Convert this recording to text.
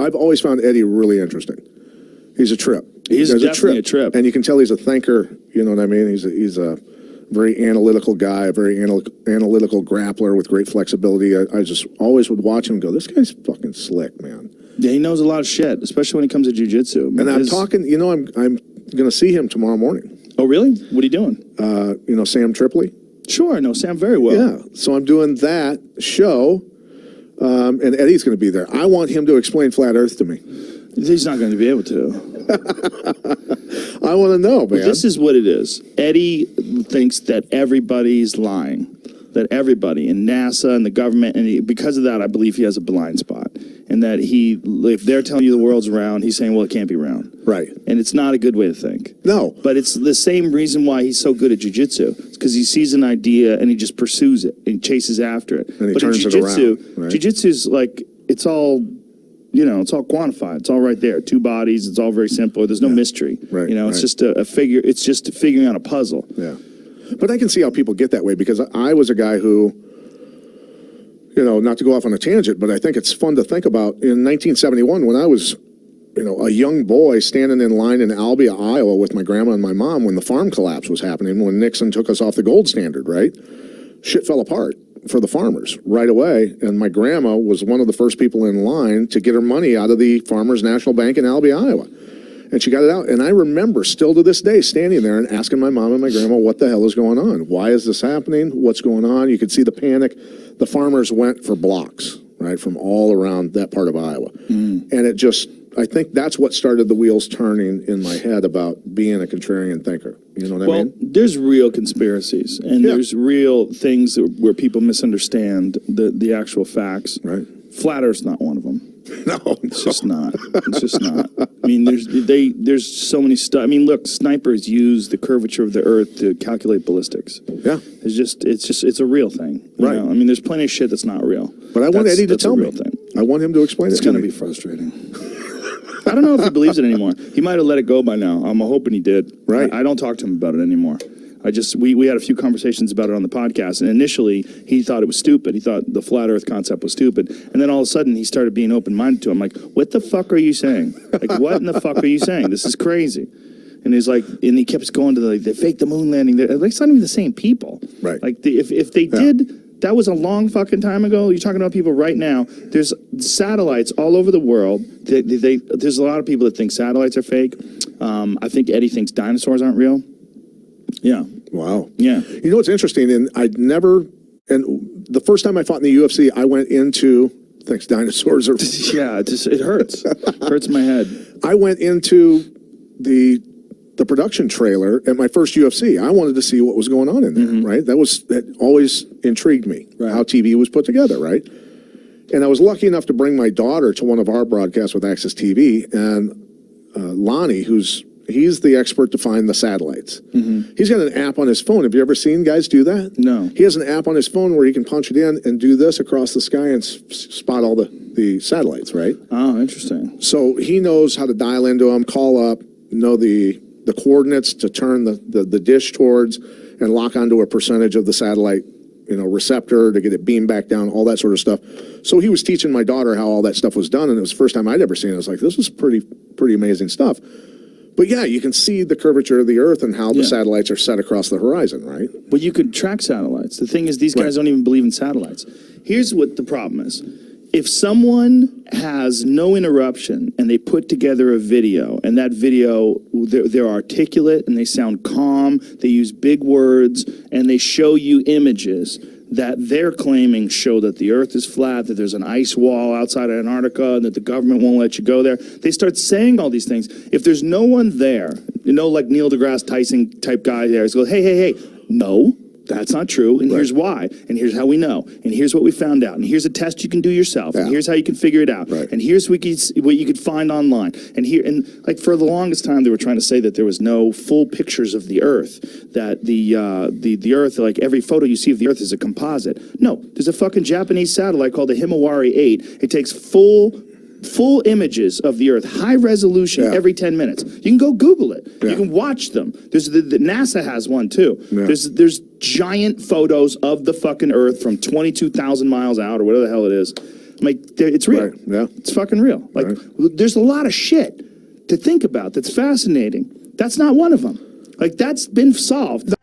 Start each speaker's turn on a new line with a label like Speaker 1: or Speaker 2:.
Speaker 1: I've always found Eddie really interesting. He's a trip.
Speaker 2: He's definitely a trip.
Speaker 1: And you can tell he's a thinker, you know what I mean? He's a very analytical guy, a very analytical grappler with great flexibility. I just always would watch him and go, this guy's fucking slick, man.
Speaker 2: Yeah, he knows a lot of shit, especially when it comes to jiu-jitsu.
Speaker 1: And I'm talking, you know, I'm going to see him tomorrow morning.
Speaker 2: Oh, really? What are you doing?
Speaker 1: You know, Sam Tripoli?
Speaker 2: Sure, I know Sam very well.
Speaker 1: Yeah, so I'm doing that show, and Eddie's going to be there. I want him to explain Flat Earth to me.
Speaker 2: He's not going to be able to.
Speaker 1: I want to know, man.
Speaker 2: But this is what it is. Eddie thinks that everybody's lying. That everybody in NASA and the government, and because of that, I believe he has a blind spot. And that if they're telling you the world's round, he's saying, well, it can't be round.
Speaker 1: Right.
Speaker 2: And it's not a good way to think.
Speaker 1: No.
Speaker 2: But it's the same reason why he's so good at jiu-jitsu. It's because he sees an idea and he just pursues it and chases after it.
Speaker 1: And he
Speaker 2: but
Speaker 1: turns
Speaker 2: in
Speaker 1: it around. Right.
Speaker 2: Jiu-jitsu is like, it's all, you know, it's all quantified. It's all right there. Two bodies. It's all very simple. There's no mystery.
Speaker 1: Right.
Speaker 2: You know, it's just a figure. It's just figuring out a puzzle.
Speaker 1: Yeah. But I can see how people get that way because I was a guy who, you know, not to go off on a tangent, but I think it's fun to think about. In 1971, when I was, you know, a young boy standing in line in Albia, Iowa with my grandma and my mom when the farm collapse was happening, when Nixon took us off the gold standard, right? Shit fell apart for the farmers right away. And my grandma was one of the first people in line to get her money out of the Farmers National Bank in Albia, Iowa. And she got it out. And I remember still to this day standing there and asking my mom and my grandma, what the hell is going on? Why is this happening? What's going on? You could see the panic. The farmers went for blocks, right, from all around that part of Iowa. And it just, I think that's what started the wheels turning in my head about being a contrarian thinker. You know what I mean?
Speaker 2: Well, there's real conspiracies, and there's real things where people misunderstand the actual facts.
Speaker 1: Right.
Speaker 2: Flat Earth's not one of them.
Speaker 1: No,
Speaker 2: it's just not. It's just not. I mean, there's so many stuff. I mean, look, snipers use the curvature of the Earth to calculate ballistics.
Speaker 1: Yeah,
Speaker 2: it's a real thing,
Speaker 1: right?
Speaker 2: Know? I mean, there's plenty of shit that's not real.
Speaker 1: But I want Eddie to tell me.
Speaker 2: Thing.
Speaker 1: I want him to explain
Speaker 2: it's
Speaker 1: it to me.
Speaker 2: It's going to be frustrating. I don't know if he believes it anymore. He might have let it go by now. I'm hoping he did.
Speaker 1: Right.
Speaker 2: I don't talk to him about it anymore. We had a few conversations about it on the podcast, and initially he thought it was stupid. He thought the flat Earth concept was stupid, and then all of a sudden he started being open-minded to it. I'm like, what the fuck are you saying? Like, what in the fuck are you saying? This is crazy. And he's like, and he kept going to they faked the moon landing. Like, it's not even the same people.
Speaker 1: Right.
Speaker 2: Like, if they did, that was a long fucking time ago. You're talking about people right now. There's satellites all over the world. There's a lot of people that think satellites are fake. I think Eddie thinks dinosaurs aren't real. Yeah.
Speaker 1: Wow.
Speaker 2: Yeah.
Speaker 1: You know what's interesting? And and the first time I fought in the UFC, I went into, thanks, dinosaurs are.
Speaker 2: Yeah, it hurts. Hurts my head.
Speaker 1: I went into the production trailer at my first UFC. I wanted to see what was going on in there, right? That always intrigued me, how TV was put together, right? And I was lucky enough to bring my daughter to one of our broadcasts with Access TV, and Lonnie, he's the expert to find the satellites. He's got an app on his phone. Have you ever seen guys do that?
Speaker 2: No.
Speaker 1: He has an app on his phone where he can punch it in and do this across the sky and spot all the satellites, right?
Speaker 2: Oh, interesting. So
Speaker 1: he knows how to dial into them, call up, know the coordinates to turn the dish towards and lock onto a percentage of the satellite, you know, receptor to get it beamed back down, all that sort of stuff. So he was teaching my daughter how all that stuff was done, and it was the first time I'd ever seen it. I was like, this is pretty amazing stuff. But yeah, you can see the curvature of the Earth and how the satellites are set across the horizon, right?
Speaker 2: But you could track satellites. The thing is, these guys don't even believe in satellites. Here's what the problem is. If someone has no interruption and they put together a video, and that video, they're articulate and they sound calm, they use big words, and they show you images that they're claiming show that the Earth is flat, that there's an ice wall outside of Antarctica, and that the government won't let you go there. They start saying all these things. If there's no one there, you know, like Neil deGrasse Tyson type guy there, he's going, hey, no, that's not true, and here's why, and here's how we know, and here's what we found out, and here's a test you can do yourself, and here's how you can figure it out, and here's what you could find online, and like for the longest time they were trying to say that there was no full pictures of the Earth, that the Earth, like every photo you see of the Earth is a composite. No, there's a fucking Japanese satellite called the Himawari 8. It takes full images of the Earth, high resolution, every 10 minutes. You can go Google it. You can watch them. There's the NASA has one too. There's giant photos of the fucking Earth from 22,000 miles out or whatever the hell it is. Like, it's real.
Speaker 1: Right, yeah.
Speaker 2: It's fucking real. Like, there's a lot of shit to think about that's fascinating. That's not one of them. Like, that's been solved.